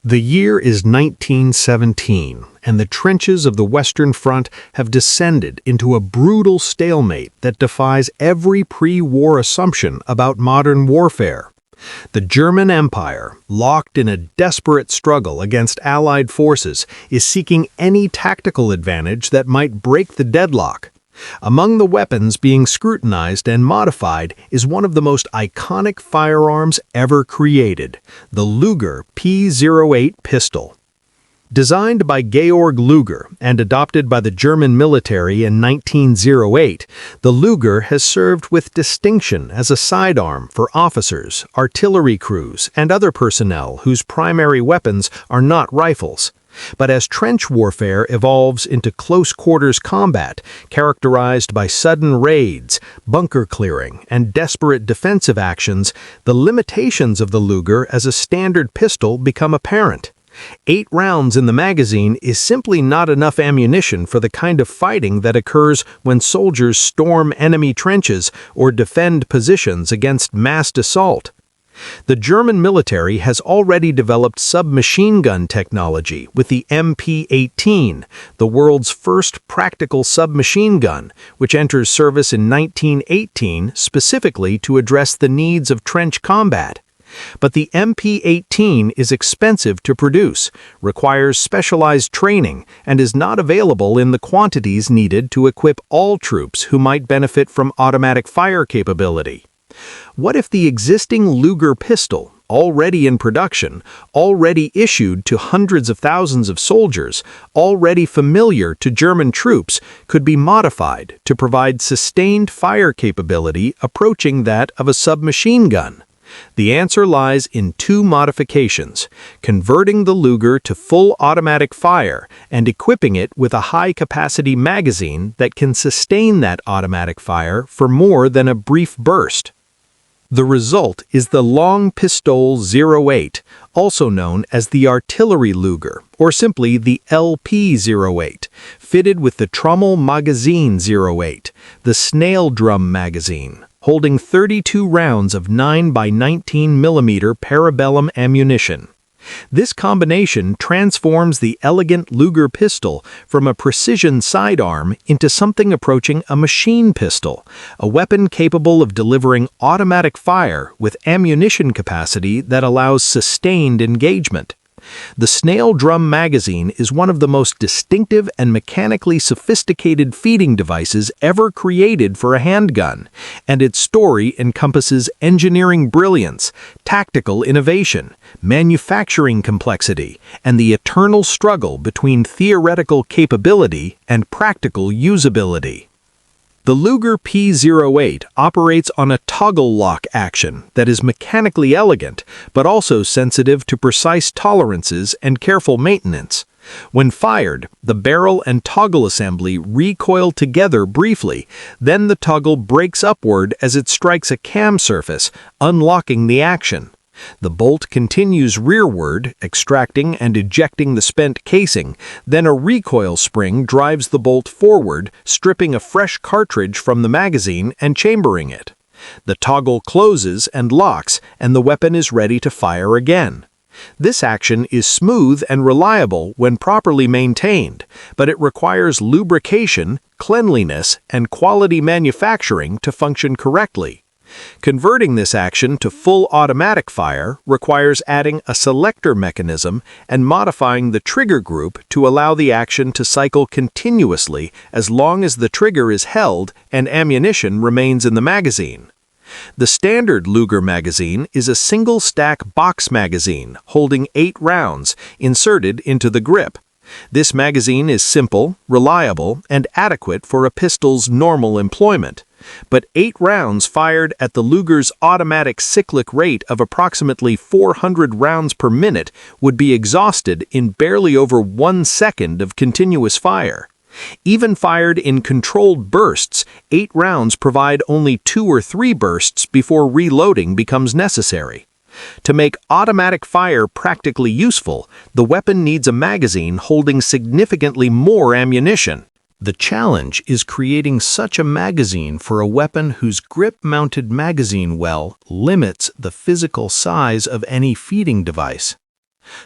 The year is 1917, and the trenches of the Western Front have descended into a brutal stalemate that defies every pre-war assumption about modern warfare. The German Empire, locked in a desperate struggle against Allied forces, is seeking any tactical advantage that might break the deadlock. Among the weapons being scrutinized and modified is one of the most iconic firearms ever created, the Luger P08 pistol. Designed by Georg Luger and adopted by the German military in 1908, the Luger has served with distinction as a sidearm for officers, artillery crews, and other personnel whose primary weapons are not rifles. But as trench warfare evolves into close-quarters combat, characterized by sudden raids, bunker clearing, and desperate defensive actions, the limitations of the Luger as a standard pistol become apparent. 8 rounds in the magazine is simply not enough ammunition for the kind of fighting that occurs when soldiers storm enemy trenches or defend positions against massed assault. The German military has already developed submachine gun technology with the MP-18, the world's first practical submachine gun, which enters service in 1918 specifically to address the needs of trench combat. But the MP-18 is expensive to produce, requires specialized training, and is not available in the quantities needed to equip all troops who might benefit from automatic fire capability. What if the existing Luger pistol, already in production, already issued to hundreds of thousands of soldiers, already familiar to German troops, could be modified to provide sustained fire capability approaching that of a submachine gun? The answer lies in 2 modifications: converting the Luger to full automatic fire and equipping it with a high-capacity magazine that can sustain that automatic fire for more than a brief burst. The result is the Long Pistol 08, also known as the Artillery Luger, or simply the LP08, fitted with the Trommelmagazin 08, the Snail drum magazine, holding 32 rounds of 9 by 19 mm Parabellum ammunition. This combination transforms the elegant Luger pistol from a precision sidearm into something approaching a machine pistol, a weapon capable of delivering automatic fire with ammunition capacity that allows sustained engagement. The Snail drum magazine is one of the most distinctive and mechanically sophisticated feeding devices ever created for a handgun, and its story encompasses engineering brilliance, tactical innovation, manufacturing complexity, and the eternal struggle between theoretical capability and practical usability. The Luger P08 operates on a toggle lock action that is mechanically elegant, but also sensitive to precise tolerances and careful maintenance. When fired, the barrel and toggle assembly recoil together briefly, then the toggle breaks upward as it strikes a cam surface, unlocking the action. The bolt continues rearward, extracting and ejecting the spent casing, then a recoil spring drives the bolt forward, stripping a fresh cartridge from the magazine and chambering it. The toggle closes and locks, and the weapon is ready to fire again. This action is smooth and reliable when properly maintained, but it requires lubrication, cleanliness, and quality manufacturing to function correctly. Converting this action to full automatic fire requires adding a selector mechanism and modifying the trigger group to allow the action to cycle continuously as long as the trigger is held and ammunition remains in the magazine. The standard Luger magazine is a single-stack box magazine holding 8 rounds inserted into the grip. This magazine is simple, reliable, and adequate for a pistol's normal employment. But 8 rounds fired at the Luger's automatic cyclic rate of approximately 400 rounds per minute would be exhausted in barely over 1 second of continuous fire. Even fired in controlled bursts, 8 rounds provide only 2 or 3 bursts before reloading becomes necessary. To make automatic fire practically useful, the weapon needs a magazine holding significantly more ammunition. The challenge is creating such a magazine for a weapon whose grip-mounted magazine well limits the physical size of any feeding device.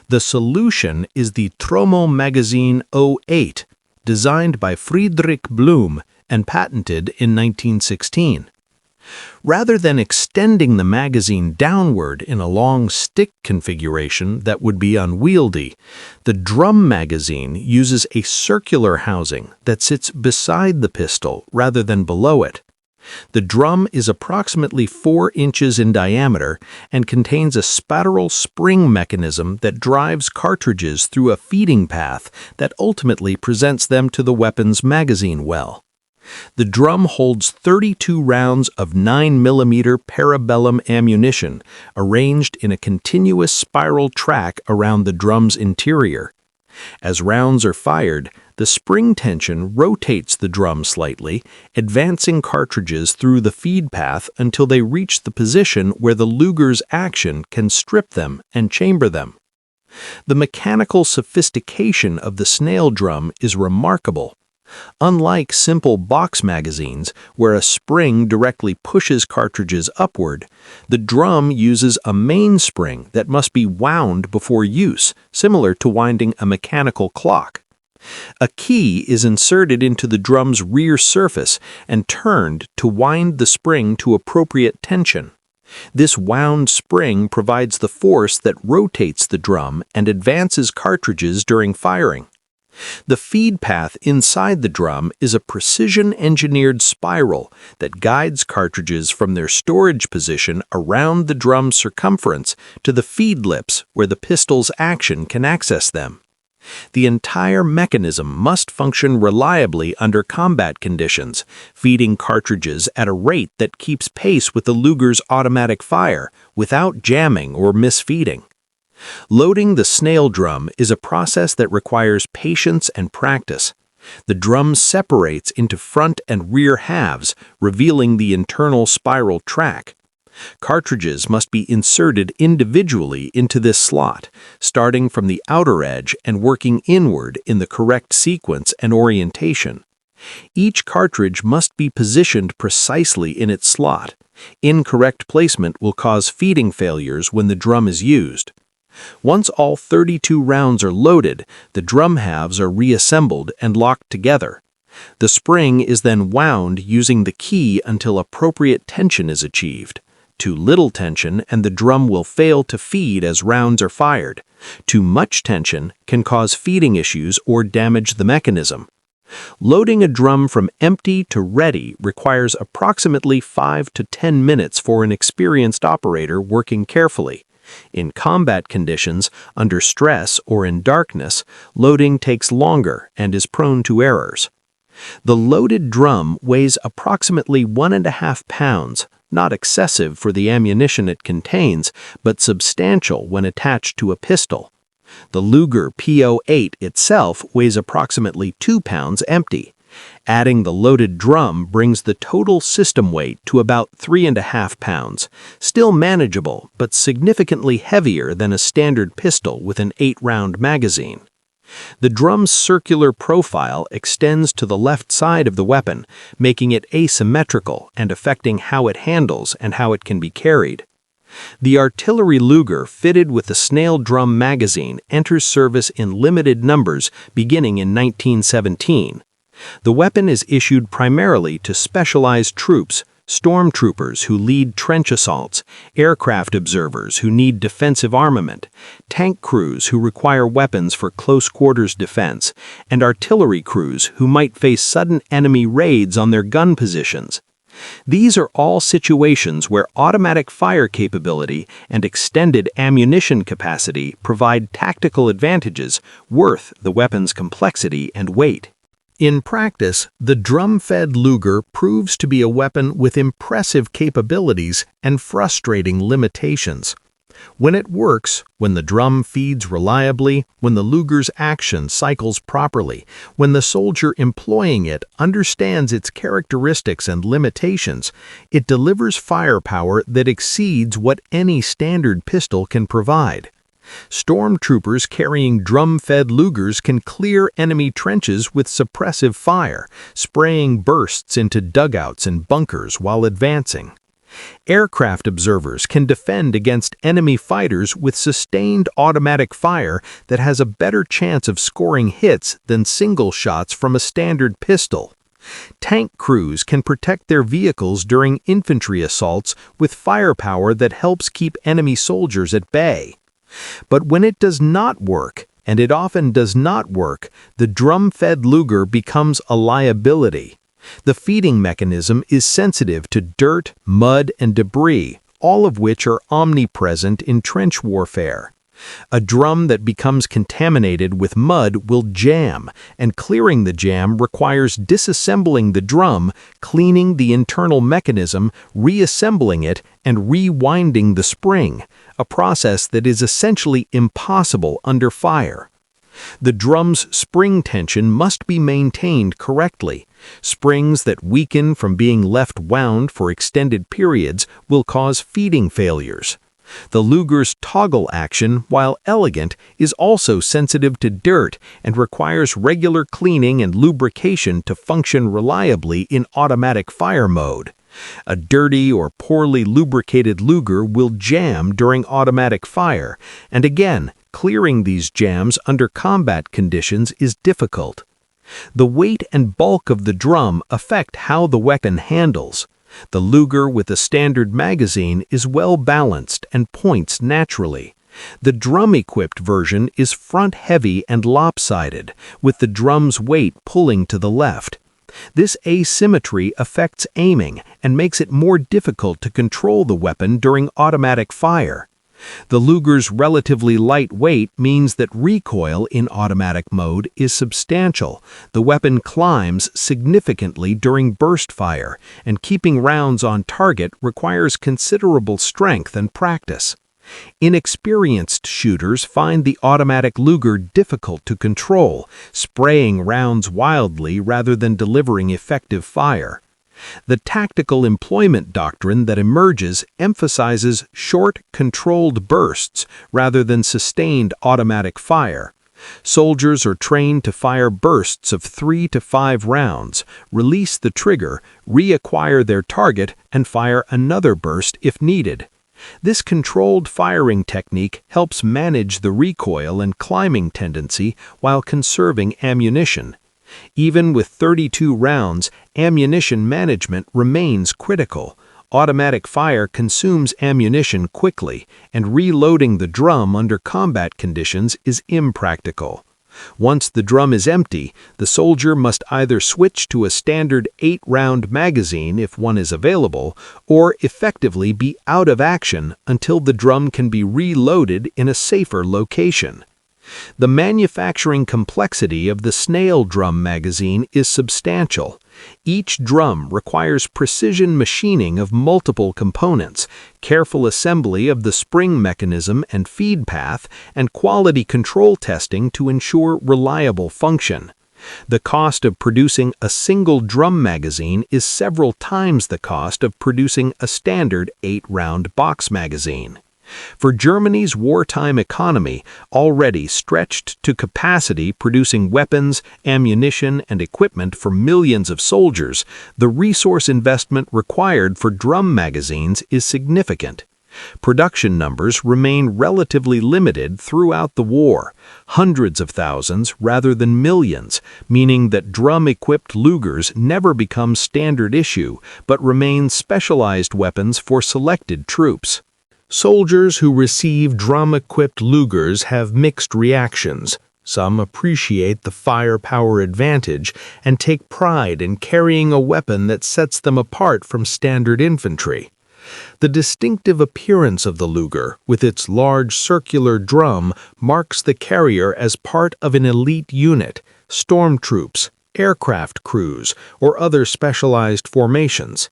The solution is the Trommelmagazin 08, designed by Friedrich Blum and patented in 1916. Rather than extending the magazine downward in a long stick configuration that would be unwieldy, the drum magazine uses a circular housing that sits beside the pistol rather than below it. The drum is approximately 4 inches in diameter and contains a spiral spring mechanism that drives cartridges through a feeding path that ultimately presents them to the weapon's magazine well. The drum holds 32 rounds of 9mm Parabellum ammunition arranged in a continuous spiral track around the drum's interior. As rounds are fired, the spring tension rotates the drum slightly, advancing cartridges through the feed path until they reach the position where the Luger's action can strip them and chamber them. The mechanical sophistication of the Snail drum is remarkable. Unlike simple box magazines, where a spring directly pushes cartridges upward, the drum uses a mainspring that must be wound before use, similar to winding a mechanical clock. A key is inserted into the drum's rear surface and turned to wind the spring to appropriate tension. This wound spring provides the force that rotates the drum and advances cartridges during firing. The feed path inside the drum is a precision-engineered spiral that guides cartridges from their storage position around the drum's circumference to the feed lips where the pistol's action can access them. The entire mechanism must function reliably under combat conditions, feeding cartridges at a rate that keeps pace with the Luger's automatic fire without jamming or misfeeding. Loading the Snail drum is a process that requires patience and practice. The drum separates into front and rear halves, revealing the internal spiral track. Cartridges must be inserted individually into this slot, starting from the outer edge and working inward in the correct sequence and orientation. Each cartridge must be positioned precisely in its slot. Incorrect placement will cause feeding failures when the drum is used. Once all 32 rounds are loaded, the drum halves are reassembled and locked together. The spring is then wound using the key until appropriate tension is achieved. Too little tension and the drum will fail to feed as rounds are fired. Too much tension can cause feeding issues or damage the mechanism. Loading a drum from empty to ready requires approximately 5 to 10 minutes for an experienced operator working carefully. In combat conditions, under stress or in darkness, loading takes longer and is prone to errors. The loaded drum weighs approximately 1.5 pounds, not excessive for the ammunition it contains, but substantial when attached to a pistol. The Luger P08 itself weighs approximately 2 pounds empty. Adding the loaded drum brings the total system weight to about 3.5 pounds, still manageable but significantly heavier than a standard pistol with an 8-round magazine. The drum's circular profile extends to the left side of the weapon, making it asymmetrical and affecting how it handles and how it can be carried. The artillery Luger fitted with the Snail drum magazine enters service in limited numbers beginning in 1917. The weapon is issued primarily to specialized troops, stormtroopers who lead trench assaults, aircraft observers who need defensive armament, tank crews who require weapons for close-quarters defense, and artillery crews who might face sudden enemy raids on their gun positions. These are all situations where automatic fire capability and extended ammunition capacity provide tactical advantages worth the weapon's complexity and weight. In practice, the drum-fed Luger proves to be a weapon with impressive capabilities and frustrating limitations. When it works, when the drum feeds reliably, when the Luger's action cycles properly, when the soldier employing it understands its characteristics and limitations, it delivers firepower that exceeds what any standard pistol can provide. Stormtroopers carrying drum-fed Lugers can clear enemy trenches with suppressive fire, spraying bursts into dugouts and bunkers while advancing. Aircraft observers can defend against enemy fighters with sustained automatic fire that has a better chance of scoring hits than single shots from a standard pistol. Tank crews can protect their vehicles during infantry assaults with firepower that helps keep enemy soldiers at bay. But when it does not work, and it often does not work, the drum-fed Luger becomes a liability. The feeding mechanism is sensitive to dirt, mud, and debris, all of which are omnipresent in trench warfare. A drum that becomes contaminated with mud will jam, and clearing the jam requires disassembling the drum, cleaning the internal mechanism, reassembling it, and rewinding the spring, a process that is essentially impossible under fire. The drum's spring tension must be maintained correctly. Springs that weaken from being left wound for extended periods will cause feeding failures. The Luger's toggle action, while elegant, is also sensitive to dirt and requires regular cleaning and lubrication to function reliably in automatic fire mode. A dirty or poorly lubricated Luger will jam during automatic fire, and again, clearing these jams under combat conditions is difficult. The weight and bulk of the drum affect how the weapon handles. The Luger with a standard magazine is well balanced and points naturally. The drum-equipped version is front-heavy and lopsided, with the drum's weight pulling to the left. This asymmetry affects aiming and makes it more difficult to control the weapon during automatic fire. The Luger's relatively light weight means that recoil in automatic mode is substantial. The weapon climbs significantly during burst fire, and keeping rounds on target requires considerable strength and practice. Inexperienced shooters find the automatic Luger difficult to control, spraying rounds wildly rather than delivering effective fire. The tactical employment doctrine that emerges emphasizes short, controlled bursts rather than sustained automatic fire. Soldiers are trained to fire bursts of 3 to 5 rounds, release the trigger, reacquire their target, and fire another burst if needed. This controlled firing technique helps manage the recoil and climbing tendency while conserving ammunition. Even with 32 rounds, ammunition management remains critical. Automatic fire consumes ammunition quickly, and reloading the drum under combat conditions is impractical. Once the drum is empty, the soldier must either switch to a standard 8-round magazine if one is available, or effectively be out of action until the drum can be reloaded in a safer location. The manufacturing complexity of the Snail drum magazine is substantial. Each drum requires precision machining of multiple components, careful assembly of the spring mechanism and feed path, and quality control testing to ensure reliable function. The cost of producing a single drum magazine is several times the cost of producing a standard 8-round box magazine. For Germany's wartime economy, already stretched to capacity producing weapons, ammunition, and equipment for millions of soldiers, the resource investment required for drum magazines is significant. Production numbers remain relatively limited throughout the war, hundreds of thousands rather than millions, meaning that drum-equipped Lugers never become standard issue but remain specialized weapons for selected troops. Soldiers who receive drum-equipped Lugers have mixed reactions. Some appreciate the firepower advantage and take pride in carrying a weapon that sets them apart from standard infantry. The distinctive appearance of the Luger, with its large circular drum, marks the carrier as part of an elite unit, storm troops, aircraft crews, or other specialized formations.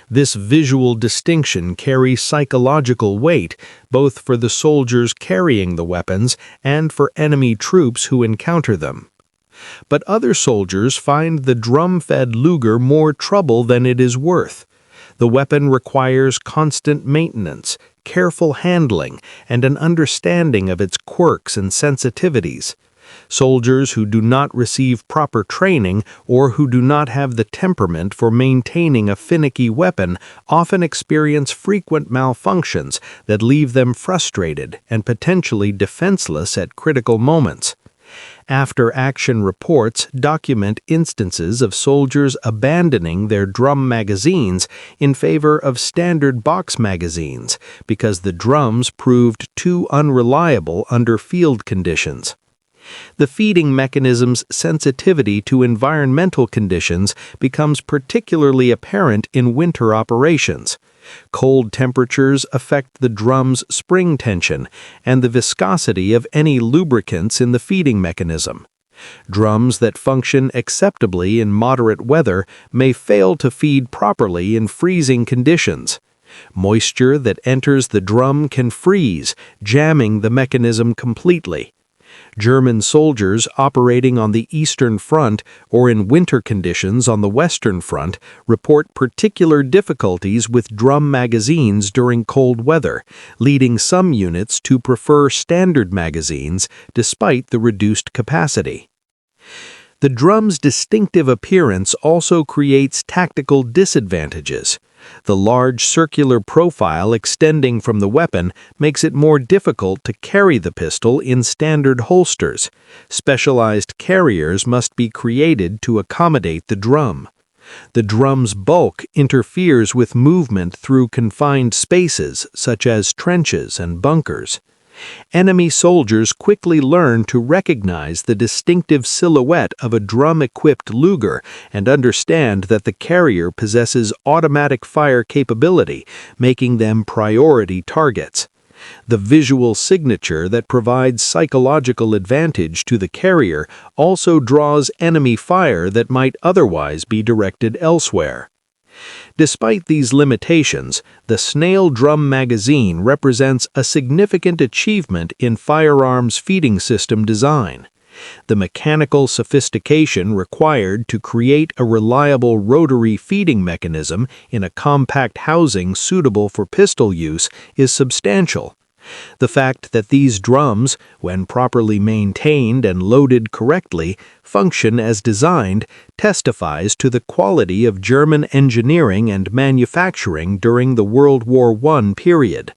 This visual distinction carries psychological weight, both for the soldiers carrying the weapons and for enemy troops who encounter them. But other soldiers find the drum-fed Luger more trouble than it is worth. The weapon requires constant maintenance, careful handling, and an understanding of its quirks and sensitivities. Soldiers who do not receive proper training or who do not have the temperament for maintaining a finicky weapon often experience frequent malfunctions that leave them frustrated and potentially defenseless at critical moments. After-action reports document instances of soldiers abandoning their drum magazines in favor of standard box magazines because the drums proved too unreliable under field conditions. The feeding mechanism's sensitivity to environmental conditions becomes particularly apparent in winter operations. Cold temperatures affect the drum's spring tension and the viscosity of any lubricants in the feeding mechanism. Drums that function acceptably in moderate weather may fail to feed properly in freezing conditions. Moisture that enters the drum can freeze, jamming the mechanism completely. German soldiers operating on the Eastern Front or in winter conditions on the Western Front report particular difficulties with drum magazines during cold weather, leading some units to prefer standard magazines despite the reduced capacity. The drum's distinctive appearance also creates tactical disadvantages. The large circular profile extending from the weapon makes it more difficult to carry the pistol in standard holsters. Specialized carriers must be created to accommodate the drum. The drum's bulk interferes with movement through confined spaces, such as trenches and bunkers. Enemy soldiers quickly learn to recognize the distinctive silhouette of a drum-equipped Luger and understand that the carrier possesses automatic fire capability, making them priority targets. The visual signature that provides psychological advantage to the carrier also draws enemy fire that might otherwise be directed elsewhere. Despite these limitations, the Snail drum magazine represents a significant achievement in firearms feeding system design. The mechanical sophistication required to create a reliable rotary feeding mechanism in a compact housing suitable for pistol use is substantial. The fact that these drums, when properly maintained and loaded correctly, function as designed testifies to the quality of German engineering and manufacturing during the World War I period.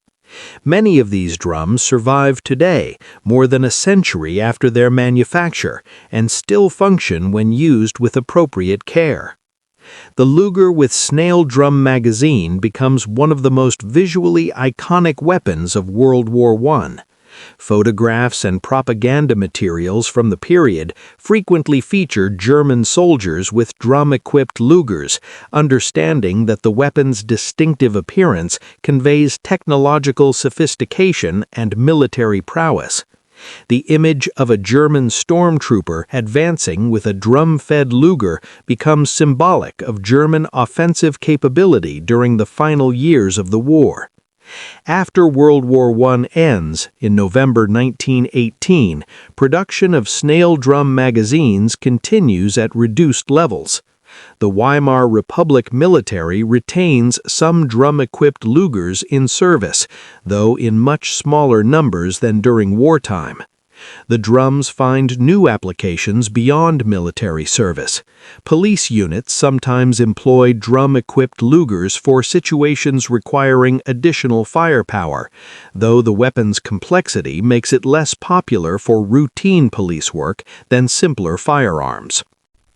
Many of these drums survive today, more than a century after their manufacture, and still function when used with appropriate care. The Luger with Snail drum magazine becomes one of the most visually iconic weapons of World War I. Photographs and propaganda materials from the period frequently feature German soldiers with drum-equipped Lugers, understanding that the weapon's distinctive appearance conveys technological sophistication and military prowess. The image of a German stormtrooper advancing with a drum-fed Luger becomes symbolic of German offensive capability during the final years of the war. After World War I ends, in November 1918, production of Snail drum magazines continues at reduced levels. The Weimar Republic military retains some drum-equipped Lugers in service, though in much smaller numbers than during wartime. The drums find new applications beyond military service. Police units sometimes employ drum-equipped Lugers for situations requiring additional firepower, though the weapon's complexity makes it less popular for routine police work than simpler firearms.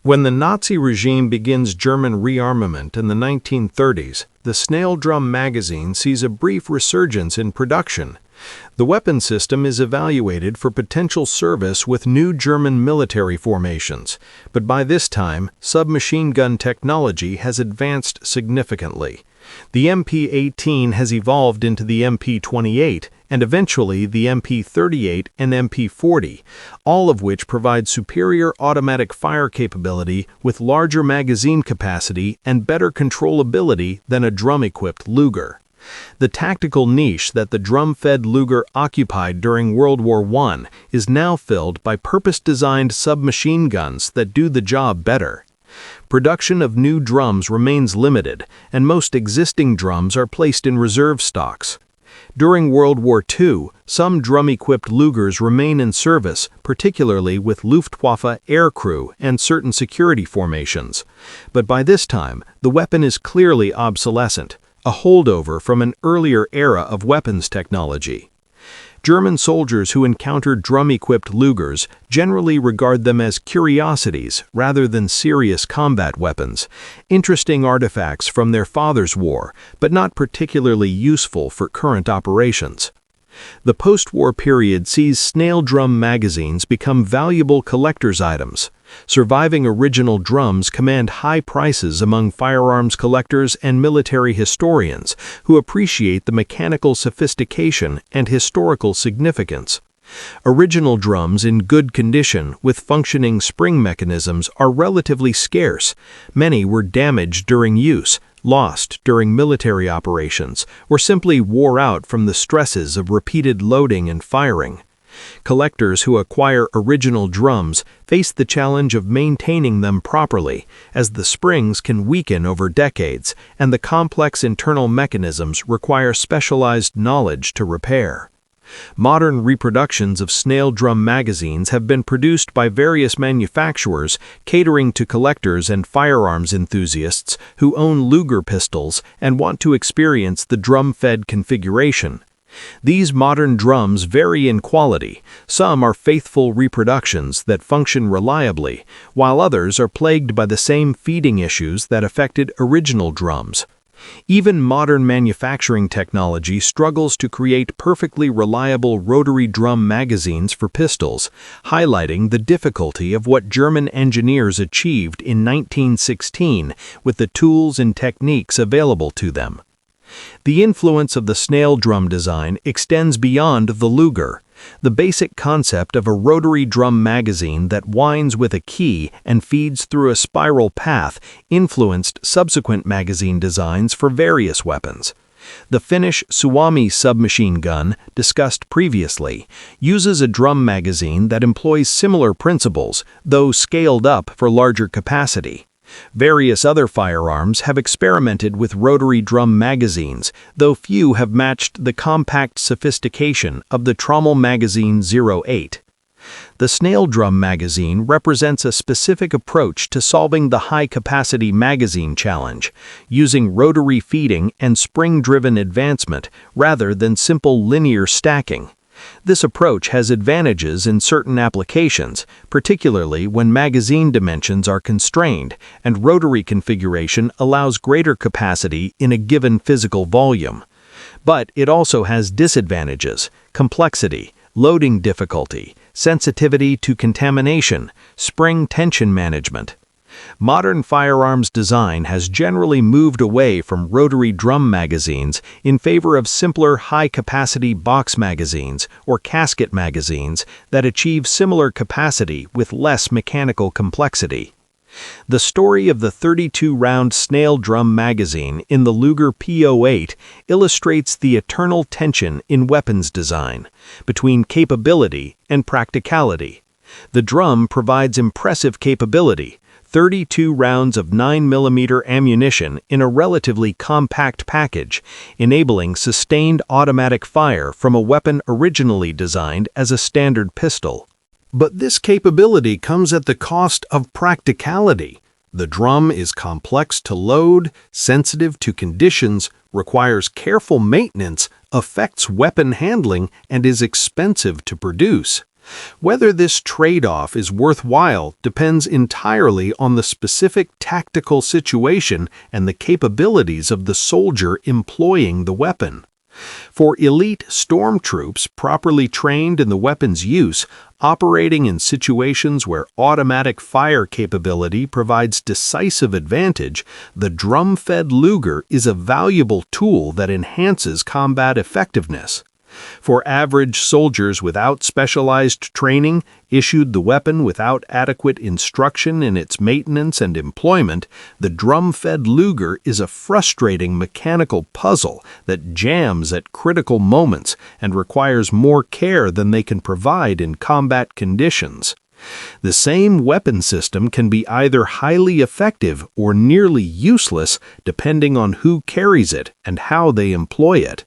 When the Nazi regime begins German rearmament in the 1930s, the Snail drum magazine sees a brief resurgence in production. The weapon system is evaluated for potential service with new German military formations, but by this time, submachine gun technology has advanced significantly. The MP-18 has evolved into the MP-28 and eventually the MP-38 and MP-40, all of which provide superior automatic fire capability with larger magazine capacity and better controllability than a drum-equipped Luger. The tactical niche that the drum-fed Luger occupied during World War I is now filled by purpose-designed submachine guns that do the job better. Production of new drums remains limited, and most existing drums are placed in reserve stocks. During World War II, some drum-equipped Lugers remain in service, particularly with Luftwaffe aircrew and certain security formations. But by this time, the weapon is clearly obsolescent, a holdover from an earlier era of weapons technology. German soldiers who encounter drum-equipped Lugers generally regard them as curiosities rather than serious combat weapons, interesting artifacts from their father's war, but not particularly useful for current operations. The post-war period sees Snail drum magazines become valuable collector's items. Surviving original drums command high prices among firearms collectors and military historians who appreciate the mechanical sophistication and historical significance. Original drums in good condition with functioning spring mechanisms are relatively scarce. Many were damaged during use, lost during military operations, or simply wore out from the stresses of repeated loading and firing. Collectors who acquire original drums face the challenge of maintaining them properly, as the springs can weaken over decades and the complex internal mechanisms require specialized knowledge to repair. Modern reproductions of Snail drum magazines have been produced by various manufacturers catering to collectors and firearms enthusiasts who own Luger pistols and want to experience the drum-fed configuration. These modern drums vary in quality. Some are faithful reproductions that function reliably, while others are plagued by the same feeding issues that affected original drums. Even modern manufacturing technology struggles to create perfectly reliable rotary drum magazines for pistols, highlighting the difficulty of what German engineers achieved in 1916 with the tools and techniques available to them. The influence of the Snail drum design extends beyond the Luger. The basic concept of a rotary drum magazine that winds with a key and feeds through a spiral path influenced subsequent magazine designs for various weapons. The Finnish Suomi submachine gun, discussed previously, uses a drum magazine that employs similar principles, though scaled up for larger capacity. Various other firearms have experimented with rotary drum magazines, though few have matched the compact sophistication of the Trommelmagazin 08. The Snail drum magazine represents a specific approach to solving the high-capacity magazine challenge, using rotary feeding and spring-driven advancement rather than simple linear stacking. This approach has advantages in certain applications, particularly when magazine dimensions are constrained and rotary configuration allows greater capacity in a given physical volume. But it also has disadvantages: complexity, loading difficulty, sensitivity to contamination, spring tension management. Modern firearms design has generally moved away from rotary drum magazines in favor of simpler high-capacity box magazines or casket magazines that achieve similar capacity with less mechanical complexity. The story of the 32-round Snail drum magazine in the Luger P08 illustrates the eternal tension in weapons design between capability and practicality. The drum provides impressive capability, 32 rounds of 9mm ammunition in a relatively compact package, enabling sustained automatic fire from a weapon originally designed as a standard pistol. But this capability comes at the cost of practicality. The drum is complex to load, sensitive to conditions, requires careful maintenance, affects weapon handling, and is expensive to produce. Whether this trade-off is worthwhile depends entirely on the specific tactical situation and the capabilities of the soldier employing the weapon. For elite stormtroops properly trained in the weapon's use, operating in situations where automatic fire capability provides decisive advantage, the drum-fed Luger is a valuable tool that enhances combat effectiveness. For average soldiers without specialized training, issued the weapon without adequate instruction in its maintenance and employment, the drum-fed Luger is a frustrating mechanical puzzle that jams at critical moments and requires more care than they can provide in combat conditions. The same weapon system can be either highly effective or nearly useless depending on who carries it and how they employ it.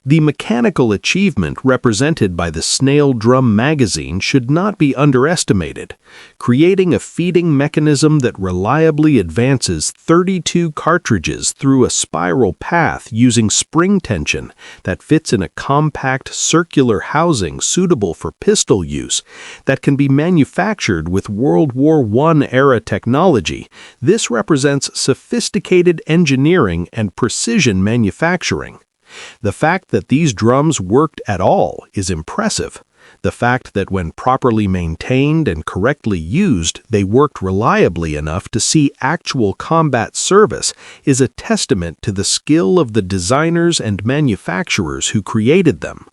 The mechanical achievement represented by the Snail drum magazine should not be underestimated. Creating a feeding mechanism that reliably advances 32 cartridges through a spiral path using spring tension that fits in a compact circular housing suitable for pistol use that can be manufactured with World War I-era technology, this represents sophisticated engineering and precision manufacturing. The fact that these drums worked at all is impressive. The fact that when properly maintained and correctly used, they worked reliably enough to see actual combat service is a testament to the skill of the designers and manufacturers who created them.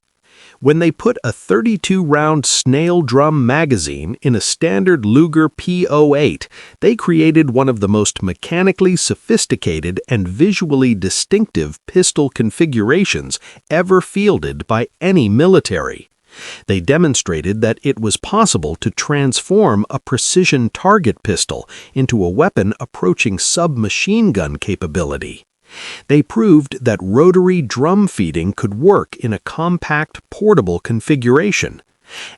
When they put a 32-round Snail drum magazine in a standard Luger P08, they created one of the most mechanically sophisticated and visually distinctive pistol configurations ever fielded by any military. They demonstrated that it was possible to transform a precision target pistol into a weapon approaching submachine gun capability. They proved that rotary drum feeding could work in a compact, portable configuration.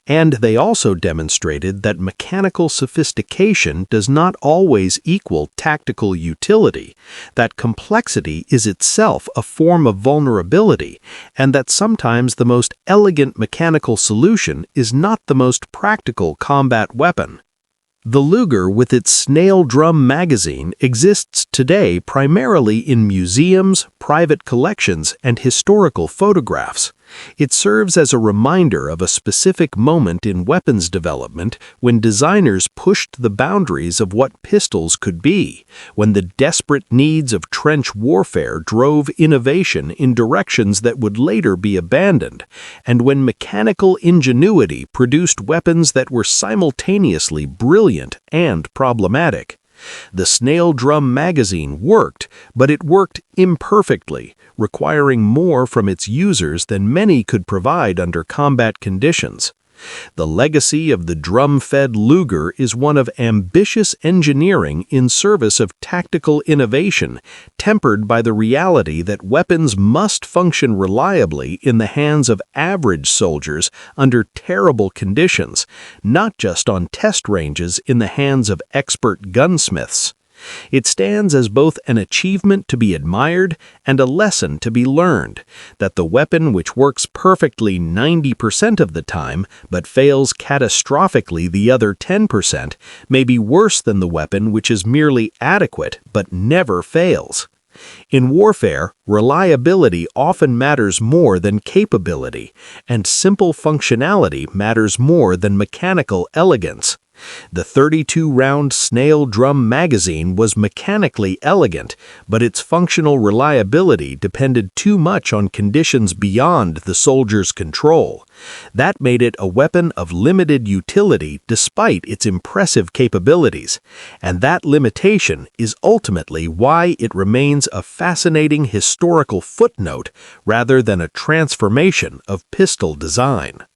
And they also demonstrated that mechanical sophistication does not always equal tactical utility, that complexity is itself a form of vulnerability, and that sometimes the most elegant mechanical solution is not the most practical combat weapon. The Luger, with its Snail drum magazine, exists today primarily in museums, private collections, and historical photographs. It serves as a reminder of a specific moment in weapons development when designers pushed the boundaries of what pistols could be, when the desperate needs of trench warfare drove innovation in directions that would later be abandoned, and when mechanical ingenuity produced weapons that were simultaneously brilliant and problematic. The Snail drum magazine worked, but it worked imperfectly, requiring more from its users than many could provide under combat conditions. The legacy of the drum-fed Luger is one of ambitious engineering in service of tactical innovation, tempered by the reality that weapons must function reliably in the hands of average soldiers under terrible conditions, not just on test ranges in the hands of expert gunsmiths. It stands as both an achievement to be admired and a lesson to be learned, that the weapon which works perfectly 90% of the time but fails catastrophically the other 10% may be worse than the weapon which is merely adequate but never fails. In warfare, reliability often matters more than capability, and simple functionality matters more than mechanical elegance. The 32-round Snail drum magazine was mechanically elegant, but its functional reliability depended too much on conditions beyond the soldier's control. That made it a weapon of limited utility despite its impressive capabilities, and that limitation is ultimately why it remains a fascinating historical footnote rather than a transformation of pistol design.